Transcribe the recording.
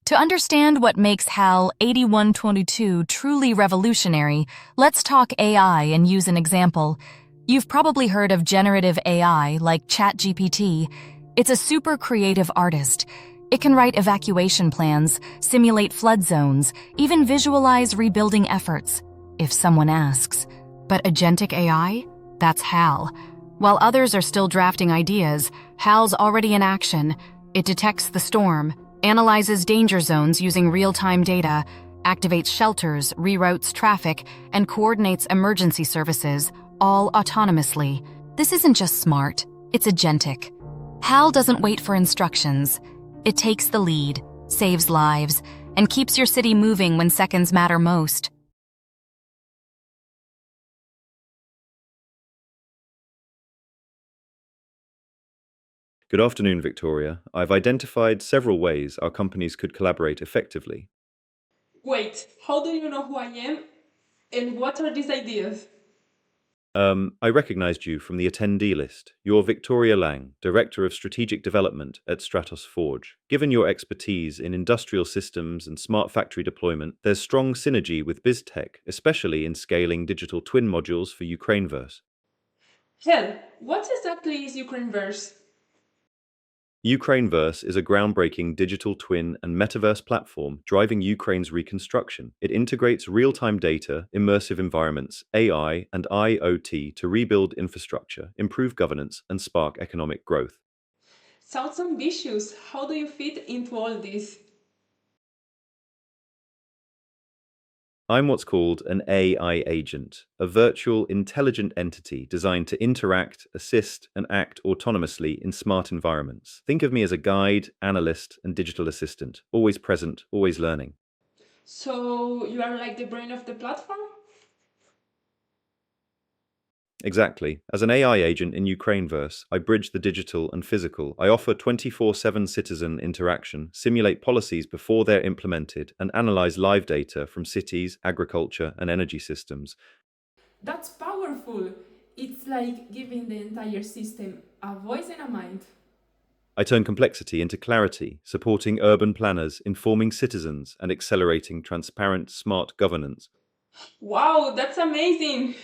To understand what makes HAL 8122 truly revolutionary, let's talk AI and use an example. You've probably heard of generative AI like ChatGPT. It's a super creative artist. It can write evacuation plans, simulate flood zones, even visualize rebuilding efforts, if someone asks. But Agentic AI? That's HAL. While others are still drafting ideas, HAL's already in action. It detects the storm, analyzes danger zones using real-time data, activates shelters, reroutes traffic, and coordinates emergency services, all autonomously. This isn't just smart, it's agentic. HAL doesn't wait for instructions. It takes the lead, saves lives, and keeps your city moving when seconds matter most. Good afternoon, Victoria. I've identified several ways our companies could collaborate effectively. Wait, how do you know who I am? And what are these ideas? I recognized you from the attendee list. You're Victoria Lang, Director of Strategic Development at Stratos Forge. Given your expertise in industrial systems and smart factory deployment, there's strong synergy with BizTech, especially in scaling digital twin modules for Ukraineverse. Hell, what exactly is Ukraineverse? Ukraineverse is a groundbreaking digital twin and metaverse platform driving Ukraine's reconstruction. It integrates real-time data, immersive environments, AI, and IoT to rebuild infrastructure, improve governance, and spark economic growth. Sounds ambitious. How do you fit into all this? I'm what's called an AI agent, a virtual intelligent entity designed to interact, assist, and act autonomously in smart environments. Think of me as a guide, analyst, and digital assistant, always present, always learning. So, you are like the brain of the platform? Exactly. As an AI agent in Ukraineverse, I bridge the digital and physical. I offer 24/7 citizen interaction, simulate policies before they're implemented, and analyze live data from cities, agriculture, and energy systems. That's powerful. It's like giving the entire system a voice and a mind. I turn complexity into clarity, supporting urban planners, informing citizens, and accelerating transparent, smart governance. Wow, that's amazing!